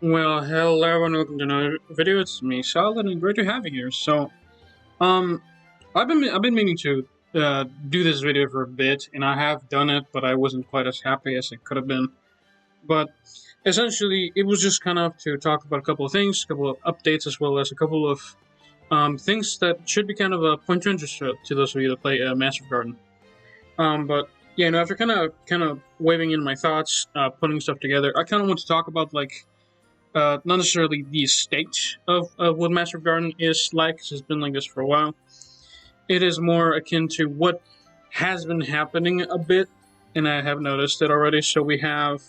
Well, hello everyone, welcome to another video. It's me, Solid, and great to have you here. Um, I've been meaning to do this video for a bit, and I have done it, but I wasn't quite as happy as it could have been. But essentially, it was just kind of to talk about a couple of things, a couple of updates, as well as a couple of things that should be kind of a point of interest to those of you that play Master Garden. But yeah, after kind of waving in my thoughts, putting stuff together, I kind of want to talk about not necessarily the state of what Master Garden is like, 'cause it's been like this for a while. It is more akin to what has been happening a bit, and I have noticed it already. So we have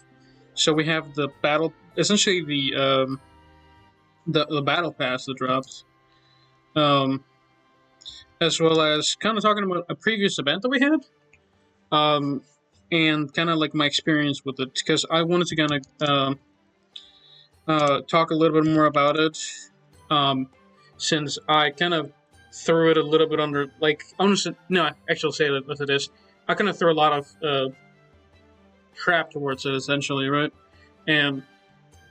the battle, essentially the battle pass that dropped, um, as well as kind of talking about a previous event that we had, um, and kind of like my experience with it, because I wanted to kind of talk a little bit more about it, since I kind of threw it a little bit under, like, I'm just, no, actually, I'll say it as it is. I kind of threw a lot of crap towards it, essentially, right? And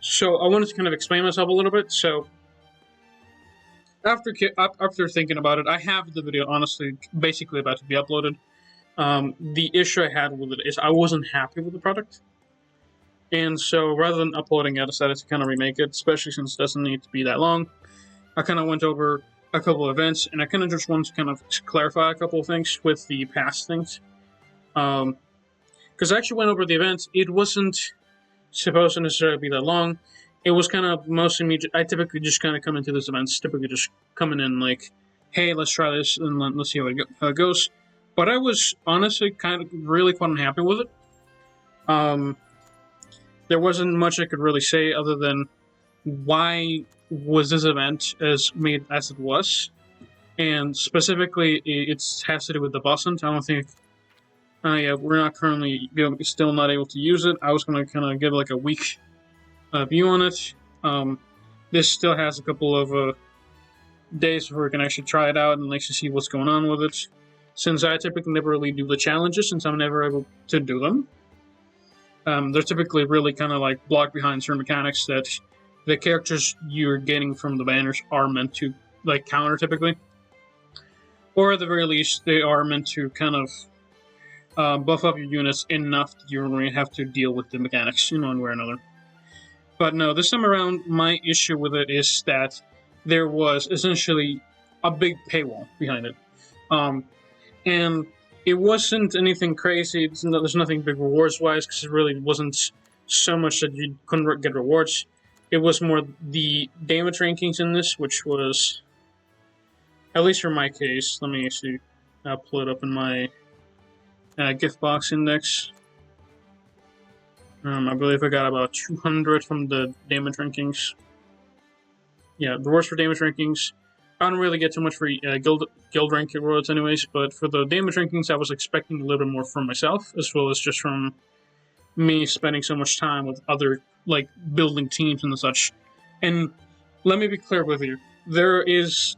so I wanted to kind of explain myself a little bit. So after thinking about it, I have the video, honestly, basically about to be uploaded. The issue I had with it is I wasn't happy with the product. And so rather than uploading it, I decided to kind of remake it, especially since it doesn't need to be that long. I kind of went over a couple of events, and I kind of just wanted to kind of clarify a couple of things with the past things. Because I actually went over the events. It wasn't supposed to necessarily be that long. It was kind of mostly me. I typically just kind of come into these events, typically just coming in like, hey, let's try this, and let's see how it goes. But I was honestly kind of really quite unhappy with it. There wasn't much I could really say other than why was this event as made as it was, and specifically it has to do with the boss hunt. I don't think, yeah, we're not currently still not able to use it. I was going to kind of give like a week view on it. This still has a couple of days before we can actually try it out and actually see what's going on with it. Since I typically never really do the challenges, since I'm never able to do them. They're typically really kind of like blocked behind certain mechanics that the characters you're getting from the banners are meant to like counter typically, or at the very least they are meant to kind of buff up your units enough that you're going to have to deal with the mechanics in one way or another. But no, this time around, my issue with it is that there was essentially a big paywall behind it, and it wasn't anything crazy. There's nothing big rewards-wise, because it really wasn't so much that you couldn't get rewards. It was more the damage rankings in this, which was, at least for my case, let me see, I'll pull it up in my gift box index. I believe I got about 200 from the damage rankings. Yeah, rewards for damage rankings. I don't really get too much for guild rank rewards anyways, but for the damage rankings, I was expecting a little bit more from myself, as well as just from me spending so much time with other, like, building teams and such. And let me be clear with you. There is...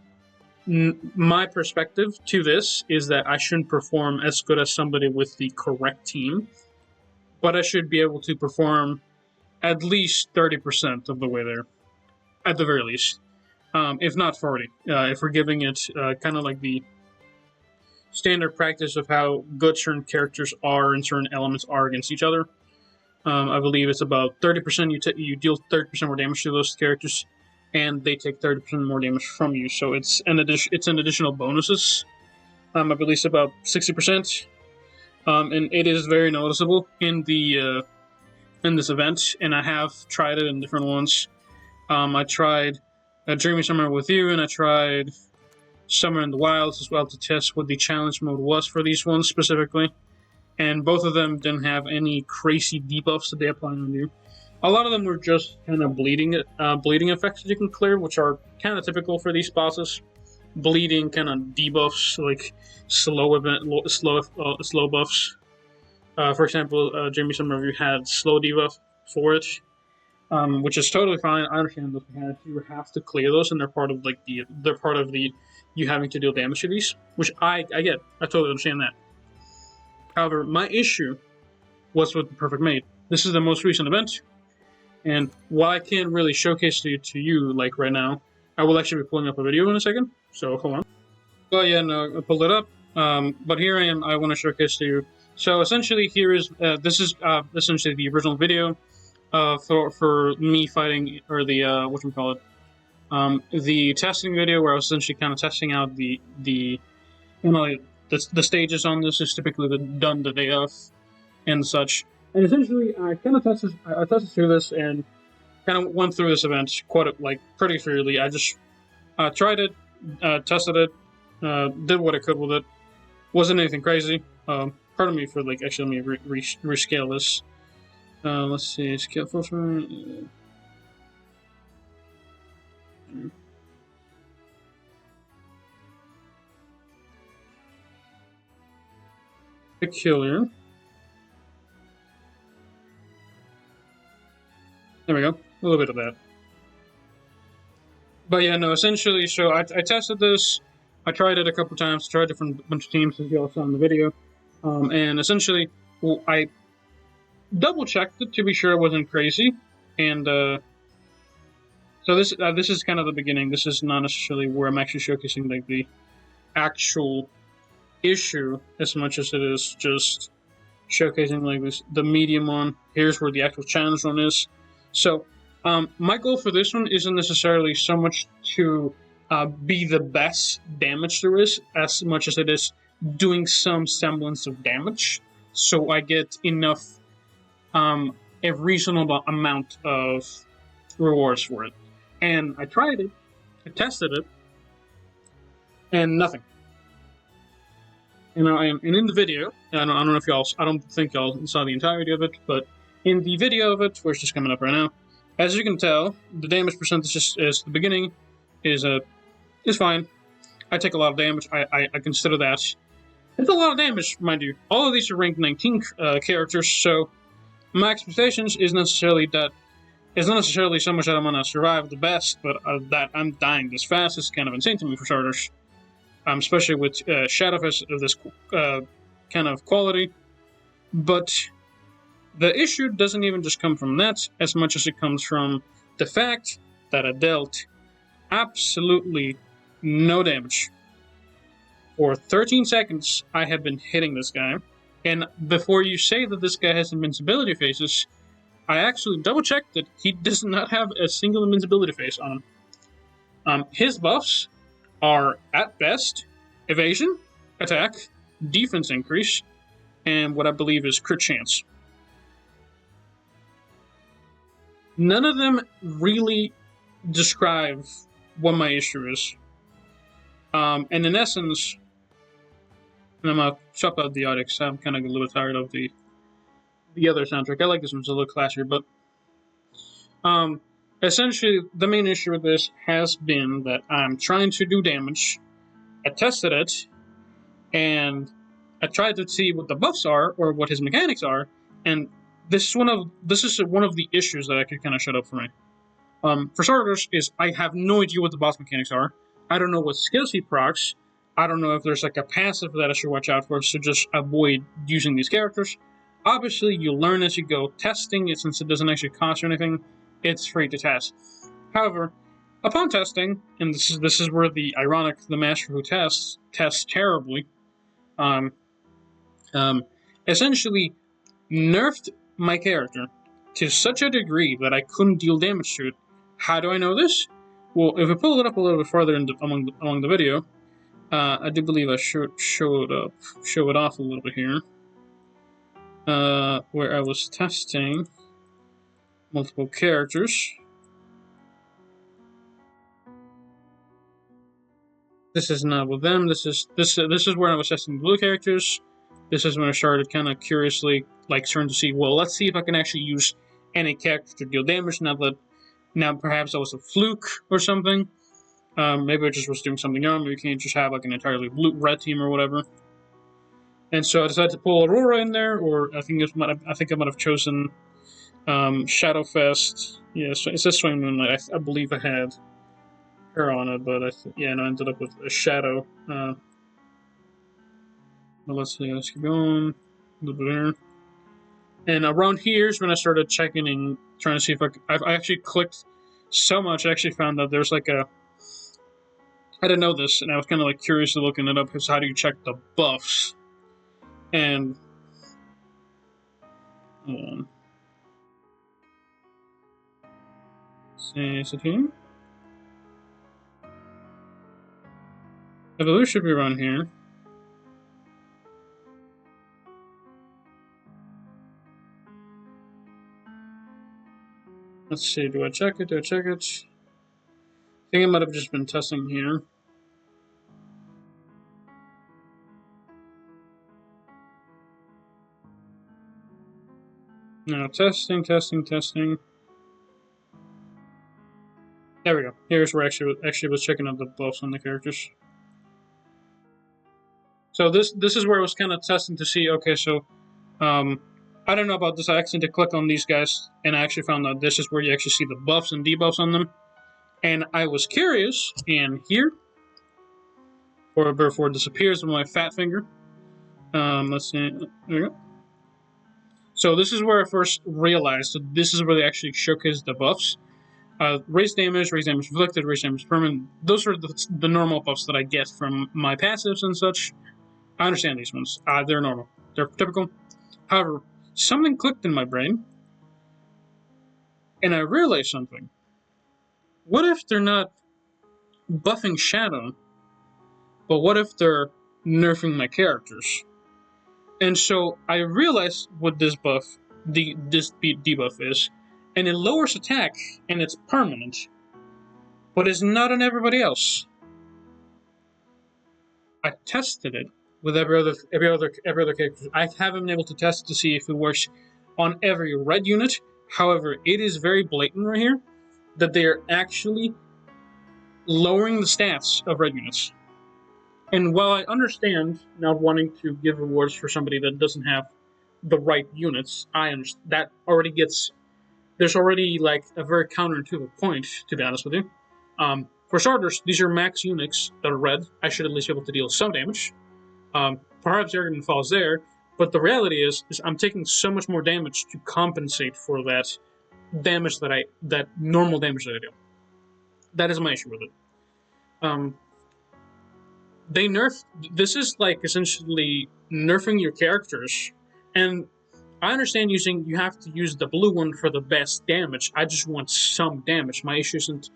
my perspective to this is that I shouldn't perform as good as somebody with the correct team, but I should be able to perform at least 30% of the way there, at the very least. If not 40, if we're giving it kind of like the standard practice of how good certain characters are and certain elements are against each other. I believe it's about 30%. You deal 30% more damage to those characters, and they take 30% more damage from you. So it's an additional bonuses. I believe it's about 60%, and it is very noticeable in the in this event. And I have tried it in different ones. I tried Dreamy Summer with you, and I tried Summer in the Wilds as well to test what the challenge mode was for these ones specifically. And both of them didn't have any crazy debuffs that they applied on you. A lot of them were just kind of bleeding effects that you can clear, which are kind of typical for these bosses. Bleeding kind of debuffs, like slow buffs. For example, Dreamy Summer of you had slow debuff for it. Which is totally fine. I understand those mechanics. You have to clear those, and they're part of the you having to deal damage to these, which I get. I totally understand that. However, my issue was with the Perfect Mate. This is the most recent event. And while I can't really showcase it to you like right now, I will actually be pulling up a video in a second. So hold on. Well, yeah, no, I pulled it up. But here I am. I want to showcase to you. So essentially, here is this is essentially the original video for me fighting, or the what do we call it? The testing video where I was essentially kind of testing out the you know, like, the stages on this is typically done the day of and such. And essentially, I kind of tested through this and kind of went through this event pretty freely. I just tried it, tested it, did what I could with it. Wasn't anything crazy. Pardon me for actually let me rescale this. Let's see, scale filter. Peculiar. There we go. A little bit of that. But yeah, no, essentially, so I tested this. I tried it a couple times, tried different bunch of teams, as you all saw in the video. And essentially, I double-checked it to be sure it wasn't crazy. And so this is kind of the beginning. This is not necessarily where I'm actually showcasing like the actual issue as much as it is just showcasing like this the medium one. Here's where the actual challenge one is. So my goal for this one isn't necessarily so much to be the best damage there is, as much as it is doing some semblance of damage, so I get enough, a reasonable amount of rewards for it. And I tried it, I tested it, and nothing. And in the video, I don't know if y'all, I don't think y'all saw the entirety of it, but in the video of it, where it's just coming up right now, as you can tell, the damage percentage is the beginning is fine. I take a lot of damage. I consider that. It's a lot of damage, mind you. All of these are ranked 19 characters, so my expectations is necessarily that it's not necessarily so much that I'm gonna survive the best, but that I'm dying this fast is kind of insane to me for starters. Especially with Shadowfest of this kind of quality. But the issue doesn't even just come from that as much as it comes from the fact that I dealt absolutely no damage. For 13 seconds, I have been hitting this guy. And before you say that this guy has invincibility phases, I actually double-checked that he does not have a single invincibility phase on him. His buffs are, at best, evasion, attack, defense increase, and what I believe is crit chance. None of them really describe what my issue is. And in essence, and I'm gonna swap out the audio because I'm kind of a little tired of the other soundtrack. I like this one; it's a little classier, but essentially, the main issue with this has been that I'm trying to do damage. I tested it, and I tried to see what the buffs are or what his mechanics are, and this is one of the issues that I could kind of shut up for me. For starters, is I have no idea what the boss mechanics are. I don't know what skills he procs. I don't know if there's like a passive that I should watch out for, so just avoid using these characters. Obviously, you learn as you go. Testing it, since it doesn't actually cost you anything, it's free to test. However, upon testing, and this is where the master who tests terribly, essentially nerfed my character to such a degree that I couldn't deal damage to it. How do I know this? Well, if we pull it up a little bit further along the video, I do believe I should show it off a little bit here, where I was testing multiple characters. This is not with them. This is where I was testing the blue characters. This is when I started kind of curiously starting to see, well, let's see if I can actually use any character to deal damage. Now perhaps that was a fluke or something. Maybe I just was doing something wrong. Maybe you can't just have an entirely red team or whatever. And so I decided to pull Aurora in there, or I think I might have chosen Shadowfest. Yeah, so it says Swing Moonlight. I believe I had her on it, but I ended up with a Shadow. But let's keep going. A little bit here. And around here is when I started checking in trying to see if I actually clicked so much. I actually found that there's like a. I didn't know this, and I was kind of like curiously looking it up. Because how do you check the buffs? And is it here? I believe it should be around here. Let's see, do I check it? I think I might have just been testing here. No, testing. There we go. Here's where I actually was checking out the buffs on the characters. So this is where I was kind of testing to see, okay, so I don't know about this. I accidentally clicked on these guys, and I actually found out this is where you actually see the buffs and debuffs on them. And I was curious, and here, before it disappears with my fat finger, let's see, there we go. So this is where I first realized that this is where they actually showcase the buffs. Raise damage inflicted, raise damage permanent. Those are the normal buffs that I get from my passives and such. I understand these ones. They're normal. They're typical. However, something clicked in my brain, and I realized something. What if they're not buffing Shadow, but what if they're nerfing my characters? And so I realized what this buff, this debuff is, and it lowers attack, and it's permanent, but it's not on everybody else. I tested it with every other character. I haven't been able to test it to see if it works on every red unit. However, it is very blatant right here that they are actually lowering the stats of red units. And while I understand not wanting to give rewards for somebody that doesn't have the right units, I understand that already gets. There's already like a very counterintuitive point, to be honest with you. For starters, these are max units that are red. I should at least be able to deal some damage. Perhaps Argon falls there, but the reality is I'm taking so much more damage to compensate for that damage that normal damage that I do. That is my issue with it. They nerf. This is like essentially nerfing your characters, and I understand you have to use the blue one for the best damage. I just want some damage. My issue isn't,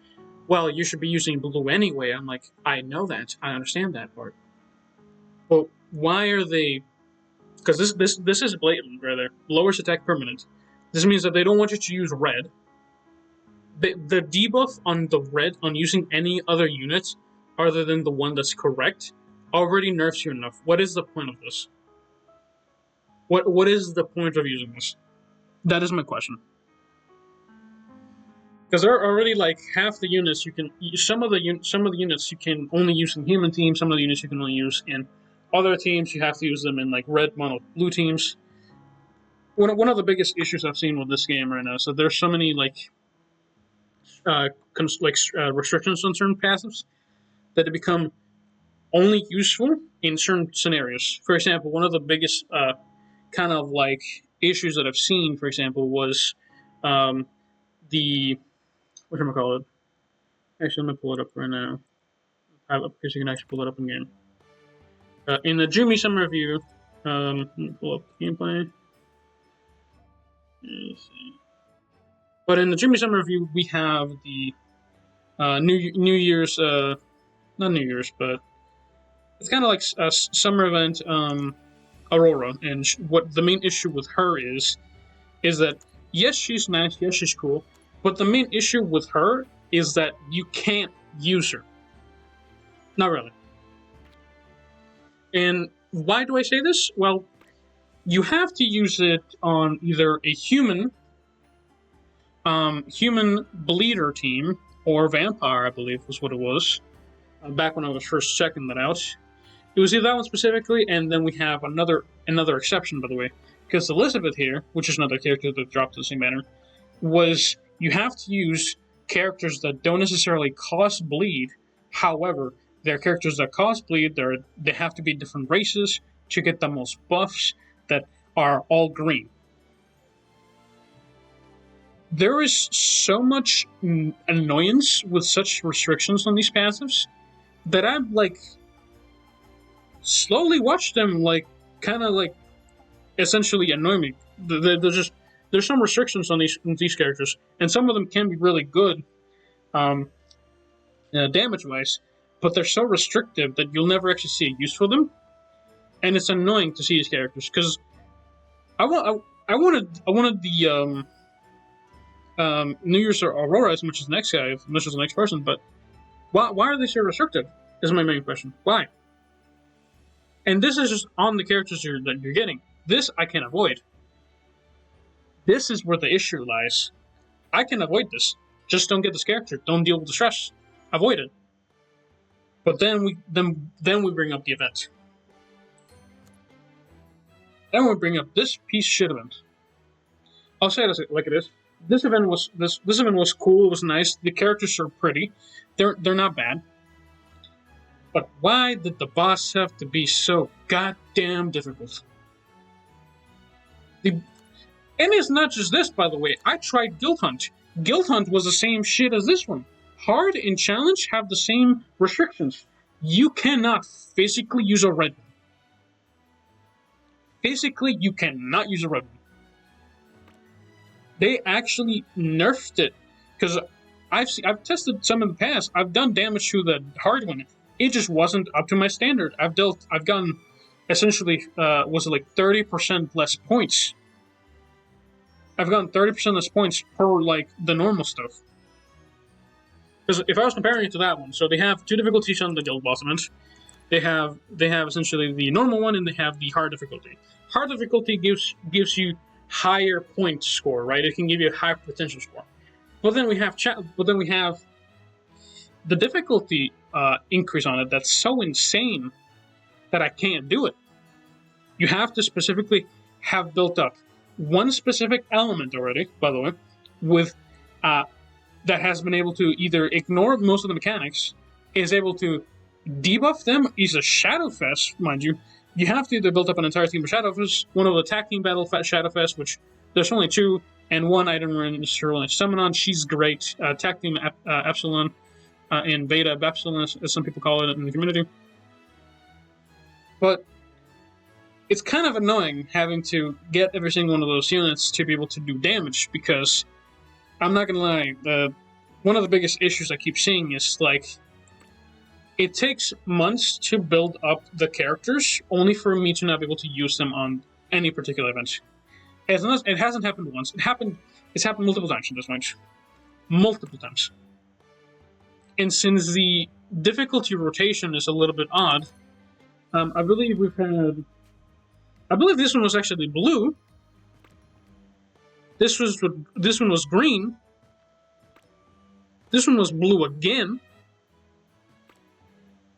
well, you should be using blue anyway. I'm like, I know that. I understand that part. But why are they? Because this is blatant, rather. Lowers attack permanent. This means that they don't want you to use red. The debuff on the red, on using any other unit other than the one that's correct, already nerfs you enough. What is the point of this? What is the point of using this? That is my question. Because there are already like half the units you can. Some of the units you can only use in human teams. Some of the units you can only use in other teams. You have to use them in like red, mono, blue teams. One of the biggest issues I've seen with this game right now is that there's so many restrictions on certain passives that they become only useful in certain scenarios. For example, one of the biggest kind of like issues that I've seen, for example, was the whatchamacallit. Actually, let me pull it up right now. Because you can actually pull it up in game. In the Jumi Summer Review, let me pull up the gameplay. Let's see. But in the Jumi Summer Review, we have the New Year's, not New Year's, but it's kind of like a summer event, Aurora. And what the main issue with her is that, yes, she's nice, yes, she's cool, but the main issue with her is that you can't use her. Not really. And why do I say this? Well, you have to use it on either a human bleeder team or vampire, I believe was what it was. Back when I was first checking that out, it was either that one specifically, and then we have another exception, by the way, because Elizabeth here, which is another character that dropped in the same manner, was you have to use characters that don't necessarily cause bleed. However, they're characters that cause bleed. They have to be different races to get the most buffs that are all green. there is so much annoyance with such restrictions on these passives that I've like slowly watched them like kind of like essentially annoy me. There's some restrictions on these characters, and some of them can be really good, damage wise, but they're so restrictive that you'll never actually see a use for them, and it's annoying to see these characters because I wanted the New Year's Aurora as much as the next guy, as much as the next person, but why are they so restrictive? Is my main question. Why? And this is just on the characters that you're getting. This I can avoid. This is where the issue lies. I can avoid this. Just don't get this character. Don't deal with the stress. Avoid it. But then we bring up the event. Then we bring up this piece of shit event. I'll say it like it is. This event was cool. It was nice. The characters are pretty. They're not bad. But why did the boss have to be so goddamn difficult? And it's not just this, by the way. I tried Guild Hunt. Guild Hunt was the same shit as this one. Hard and Challenge have the same restrictions. You cannot physically use a red one. Physically, you cannot use a red one. They actually nerfed it because I've tested some in the past. I've done damage to the hard one. It just wasn't up to my standard. I've gotten essentially was it like 30% less points. I've gotten 30% less points per like the normal stuff. Because if I was comparing it to that one, so they have two difficulties on the guild boss event. They have essentially the normal one and they have the hard difficulty. Hard difficulty gives you higher point score, right? It can give you a high potential score. But then we have the difficulty increase on it that's so insane that I can't do it. You have to specifically have built up one specific element already, by the way, with that has been able to either ignore most of the mechanics, is able to debuff them, is a Shadowfest, mind you. You have to either build up an entire team of Shadowfest, one of the attack team battle Shadowfest, which there's only two, and one item we're necessarily summon on. She's great. Attack team Epsilon, in Beta Epsilon, as some people call it in the community. But it's kind of annoying having to get every single one of those units to be able to do damage, because I'm not gonna lie, one of the biggest issues I keep seeing is like it takes months to build up the characters only for me to not be able to use them on any particular event. It hasn't happened once. It's happened multiple times in this match. Multiple times. And since the difficulty rotation is a little bit odd, I believe this one was actually blue. This one was green. This one was blue again.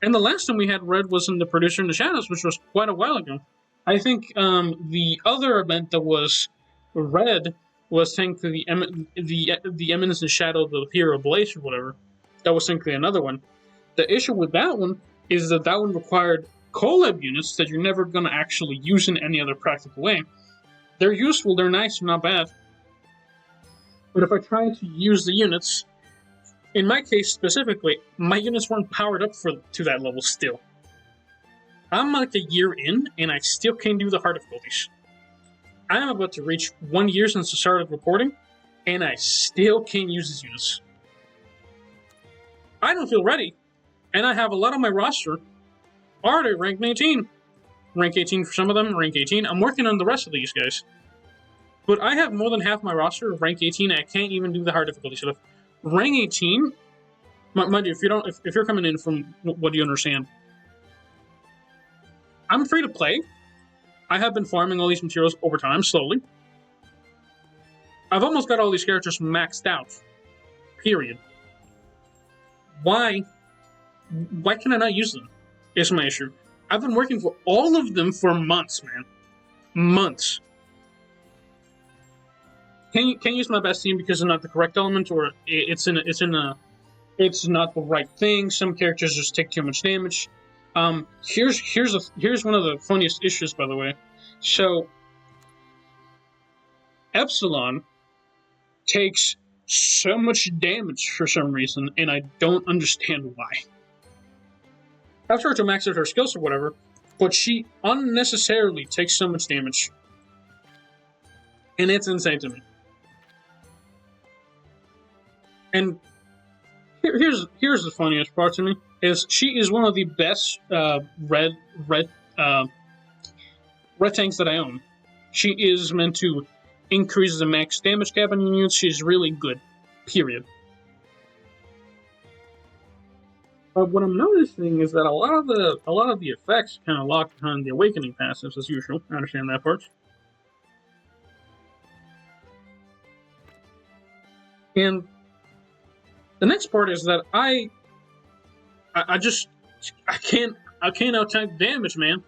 And the last time we had red was in the Producer in the Shadows, which was quite a while ago. I think the other event that was red was technically the Eminence and Shadow of the Hero Blaze or whatever. That was technically another one. The issue with that one is that one required collab units that you're never going to actually use in any other practical way. They're useful, they're nice, they're not bad. But if I try to use the units, in my case specifically, my units weren't powered up to that level still. I'm like a year in, and I still can't do the hard difficulties. I'm about to reach 1 year since I started recording, and I still can't use these units. I don't feel ready, and I have a lot of my roster already rank 18. Rank 18 for some of them, rank 18. I'm working on the rest of these guys. But I have more than half my roster of rank 18, and I can't even do the hard difficulty stuff. Rank 18, mind you, if you're coming in from what you understand, I'm free to play. I have been farming all these materials over time, slowly. I've almost got all these characters maxed out. Period. Why can I not use them? Is my issue. I've been working for all of them for months, man. Months. Can't use my best team because it's not the correct element, or it's not the right thing. Some characters just take too much damage. Here's one of the funniest issues, by the way. So Epsilon takes so much damage for some reason, and I don't understand why. I've tried to max out her skills or whatever, but she unnecessarily takes so much damage. And it's insane to me. And here's the funniest part to me, is she is one of the best red tanks that I own. She is meant to increase the max damage cap on units. She's really good. Period. But what I'm noticing is that a lot of the effects kind of lock behind the awakening passives as usual. I understand that part. And the next part is that I can't out-tank damage, man.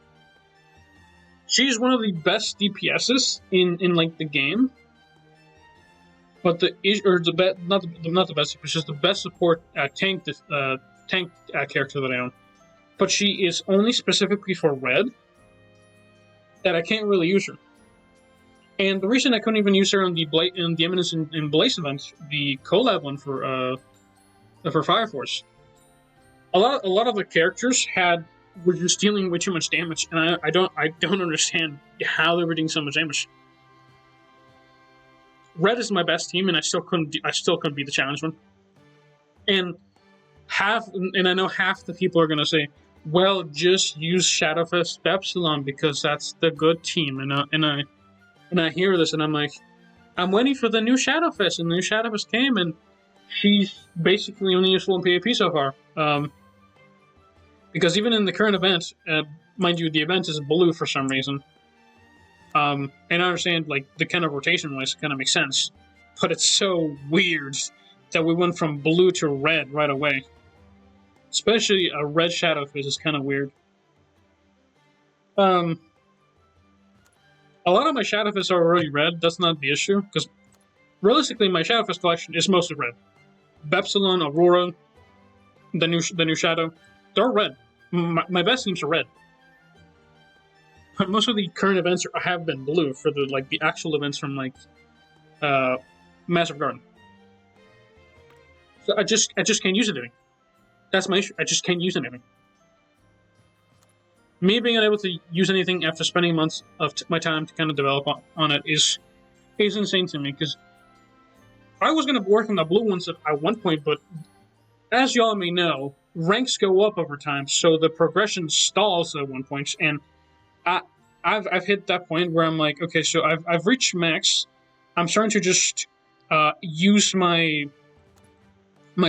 She's one of the best DPSs in like the game, but not the best, it's just the best support tank character that I own. But she is only specifically for red that I can't really use her. And the reason I couldn't even use her in the Eminence in Blaze event, the collab one for Fire Force, a lot of the characters were just dealing way too much damage, and I don't understand how they were doing so much damage. Red is my best team, and I still couldn't beat the challenge one. And I know half the people are gonna say, "Well, just use Shadowfest Epsilon because that's the good team." And I hear this, and I'm like, I'm waiting for the new Shadowfest, and the new Shadowfest came, and she's basically only useful in PvP so far. Because even in the current event, mind you, the event is blue for some reason. And I understand, like, the kind of rotation-wise, it kind of makes sense. But it's so weird that we went from blue to red right away. Especially a red Shadowfist is kind of weird. A lot of my Shadowfists are already red. That's not the issue, because realistically, my Shadowfist collection is mostly red. Bepsilon, Aurora, the new Shadow, they're red. My best teams are red. But most of the current events have been blue for the actual events from Massive Garden. So I just can't use anything. That's my issue. I just can't use anything. Me being unable to use anything after spending months of my time to kind of develop on it is insane to me, because I was going to work on the blue ones at one point, but as y'all may know, ranks go up over time, so the progression stalls at one point, and I've hit that point where I'm like, okay, so I've reached max. I'm starting to just use my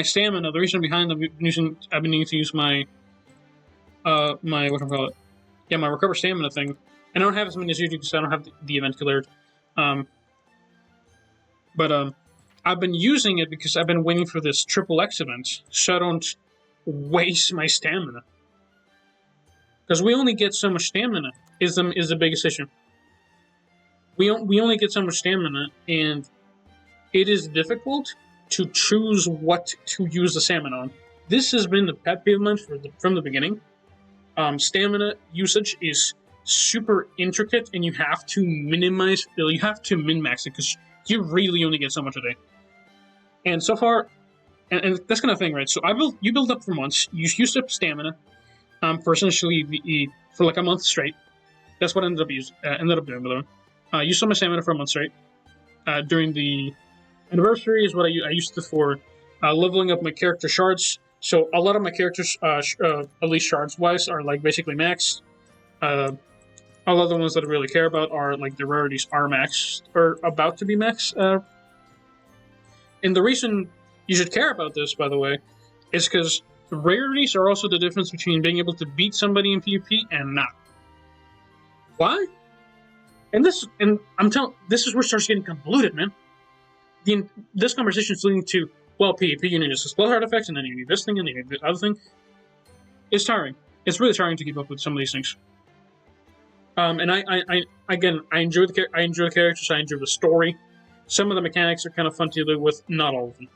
stamina. The reason behind I've been needing to use my my recover stamina thing. And I don't have as many as you do because I don't have the event cleared. But I've been using it because I've been waiting for this triple X event, so I don't waste my stamina. Because we only get so much stamina is the biggest issue. We only get so much stamina, and it is difficult to choose what to use the stamina on. This has been the pet peeve of mine from the beginning. Stamina usage is super intricate, and you have to min-max it because you really only get so much a day. And so far, and that's kind of thing, right? So you build up for months. You used up stamina for essentially for like a month straight. That's what I ended up doing, by the way. Used up my stamina for a month straight. During the anniversary is what I used it for leveling up my character shards. So a lot of my characters, at least shards-wise, are like basically maxed. A lot of the ones that I really care about are like the rarities are maxed or about to be maxed. And the reason you should care about this, by the way, is because rarities are also the difference between being able to beat somebody in PvP and not. Why? This is where it starts getting convoluted, man. This conversation is leading to, well, PvP, you need to spell artifacts, and then you need this thing, and then you need the other thing. It's tiring. It's really tiring to keep up with some of these things. And I enjoy the characters. I enjoy the story. Some of the mechanics are kind of fun to deal with. Not all of them.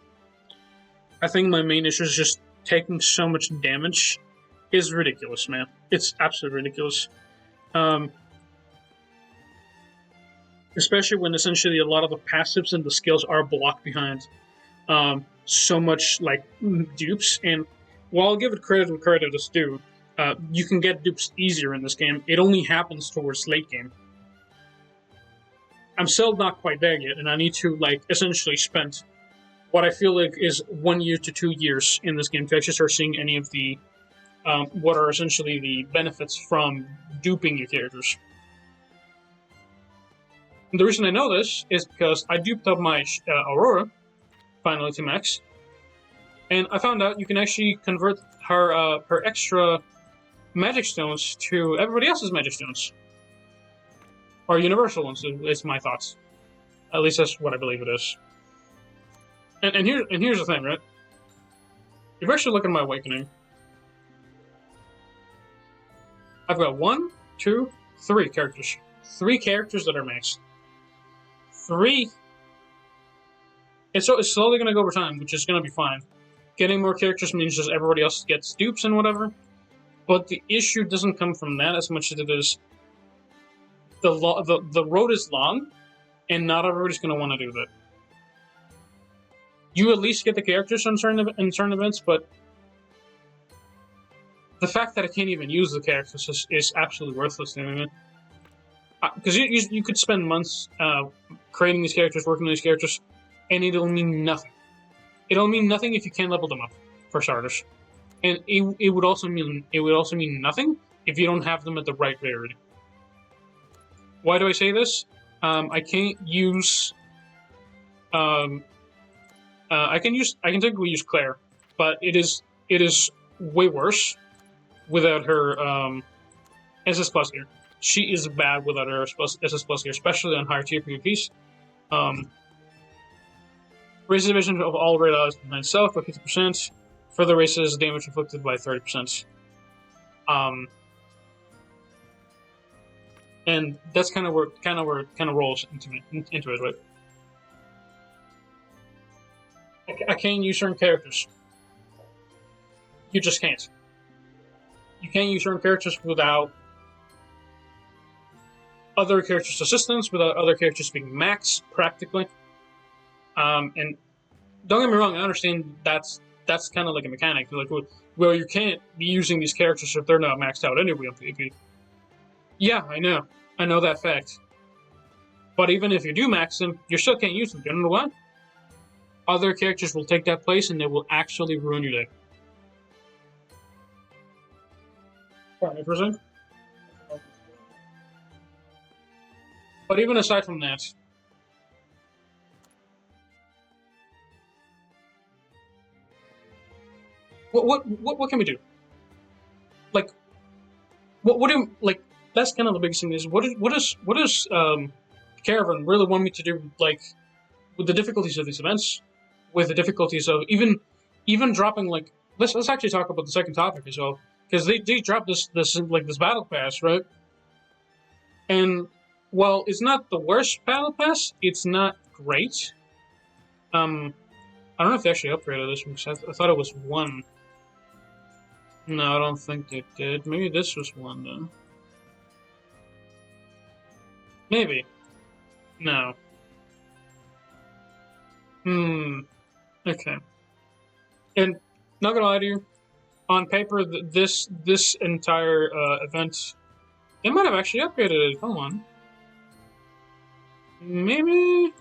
I think my main issue is just taking so much damage is ridiculous, man. It's absolutely ridiculous. especially when essentially a lot of the passives and the skills are blocked behind so much like dupes. And while I'll give it credit where credit is due, you can get dupes easier in this game. It only happens towards late game. I'm still not quite there yet, and I need to like essentially spend what I feel like is 1 year to 2 years in this game to actually start seeing any of the what are essentially the benefits from duping your characters. And the reason I know this is because I duped up my Aurora finally to max, and I found out you can actually convert her extra magic stones to everybody else's magic stones, or universal ones. Is my thoughts. At least that's what I believe it is. And here's the thing, right? If you actually look at my awakening, I've got 1, 2, 3 characters. 3 characters that are maxed. 3. And so it's slowly going to go over time, which is going to be fine. Getting more characters means just everybody else gets dupes and whatever. But the issue doesn't come from that as much as it is the road is long, and not everybody's going to want to do that. You at least get the characters in certain events, but the fact that I can't even use the characters is absolutely worthless to me. Because you could spend months creating these characters, working on these characters, and it'll mean nothing. It'll mean nothing if you can't level them up, for starters. And it would also mean nothing if you don't have them at the right rarity. Why do I say this? I can't use. I can technically use Claire, but it is way worse without her SS plus gear. She is bad without her SS plus gear, especially on higher tier PvPs. Raises division of all raid allies behind itself by 50%. Further raises damage inflicted by 30%. And that's kind of where it rolls into it, right? I can't use certain characters. You just can't. You can't use certain characters without other characters' assistance, without other characters being max, practically. And don't get me wrong, I understand that's kind of like a mechanic. Like, well, you can't be using these characters if they're not maxed out anyway on PvP. Yeah, I know that fact. But even if you do max them, you still can't use them. You know what? Other characters will take that place, and they will actually ruin your day. But even aside from that, what can we do? Like, what do like? That's kind of the biggest thing is what does Caravan really want me to do? Like, with the difficulties of these events, with the difficulties of even dropping like let's actually talk about the second topic as well, because they dropped this battle pass, right? And while it's not the worst battle pass, it's not great. I don't know if they actually upgraded this one, because I thought it was 1. No, I don't think they did. Maybe this was 1 then. Maybe. No. Okay. And not gonna lie to you, on paper, this entire event, they might have actually upgraded it. Hold on. Maybe.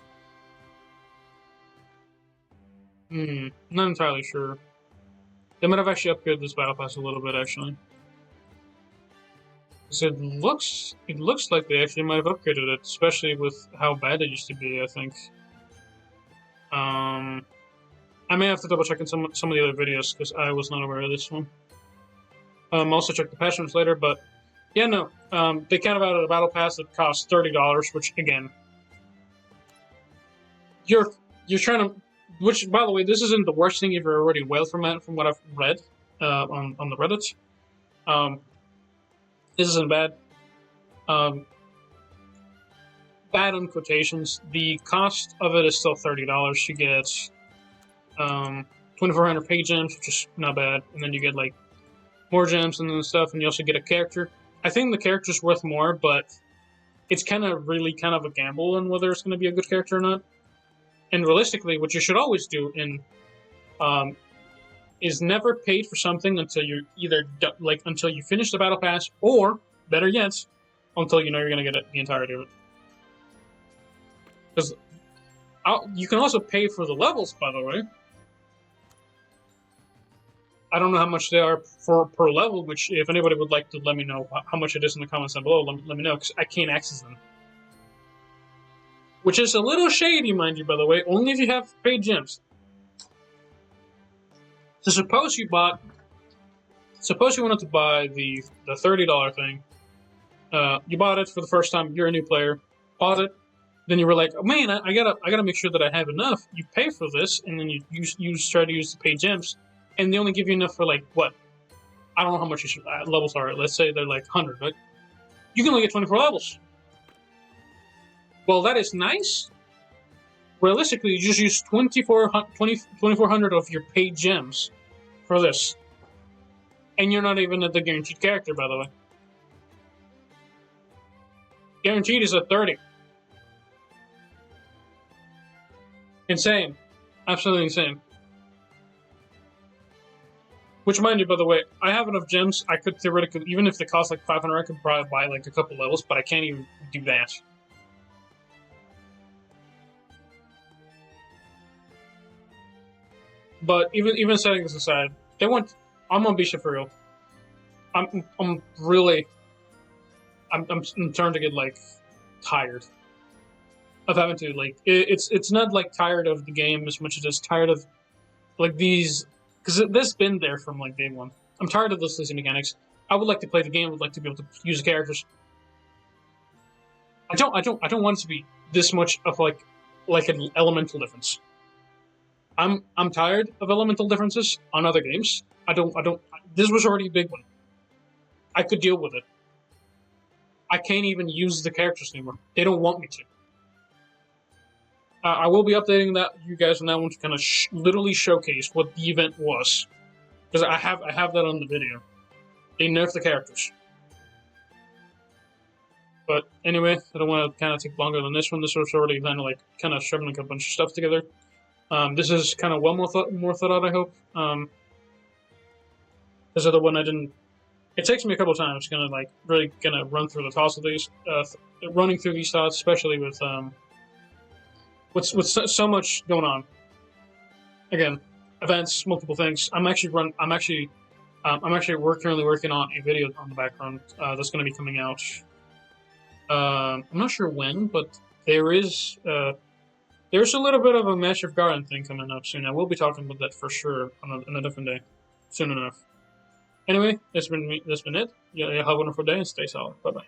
Not entirely sure. They might have actually upgraded this battle pass a little bit, actually. So it looks like they actually might have upgraded it, especially with how bad it used to be, I think. I may have to double check in some of the other videos, because I was not aware of this one. Also check the patch notes later, but yeah, no. They kind of added a battle pass that costs $30, which again, you're trying to. Which, by the way, this isn't the worst thing you've already wailed from what I've read on the Reddit. This isn't bad. Bad in quotations. The cost of it is still $30. You get 2,400 pay gems, which is not bad, and then you get like more gems and then stuff, and you also get a character. I think the character's worth more, but it's kind of really kind of a gamble on whether it's going to be a good character or not. And realistically, what you should always do in is never pay for something until you until you finish the battle pass, or better yet, until you know you're going to get the entirety of it. Because you can also pay for the levels, by the way. I don't know how much they are per level, which if anybody would like to let me know how much it is in the comments down below, let me know, because I can't access them. Which is a little shady, mind you, by the way, only if you have paid gems. So suppose you wanted to buy the $30 thing. You bought it for the first time. You're a new player. Bought it. Then you were like, oh, man, I gotta make sure that I have enough. You pay for this, and then you try to use the paid gems, and they only give you enough for like what? I don't know how much levels are. Let's say they're like 100, right? You can only get 24 levels. Well, that is nice. Realistically, you just use 2,400 of your paid gems for this. And you're not even at the guaranteed character, by the way. Guaranteed is at 30. Insane. Absolutely insane. Which, mind you, by the way, I have enough gems, I could theoretically, even if they cost like 500, I could probably buy like a couple levels, but I can't even do that. But even setting this aside, I'm on Bisha for real. I'm starting to get like tired of having to like it's not like tired of the game as much as it's tired of like these, because this has been there from like day one. I'm tired of those lazy mechanics. I would like to play the game. I would like to be able to use the characters. I don't want it to be this much of like an elemental difference. I'm tired of elemental differences on other games. This was already a big one. I could deal with it. I can't even use the characters anymore. They don't want me to. I will be updating you guys on that one to kind of literally showcase what the event was, because I have that on the video. They nerfed the characters. But anyway, I don't want to kind of take longer than this one. This was already kind of shoving a bunch of stuff together. This is kind of more thought out, I hope. This other one I didn't. It takes me a couple times to really run through the thoughts of these, running through these thoughts, especially with so much going on. Again, events, multiple things. I'm actually currently working on a video on the background that's going to be coming out. I'm not sure when, but there's a little bit of a Match of Garden thing coming up soon. I will be talking about that for sure on a different day, soon enough. Anyway, that's been it. Yeah, have a wonderful day and stay solid. Bye bye.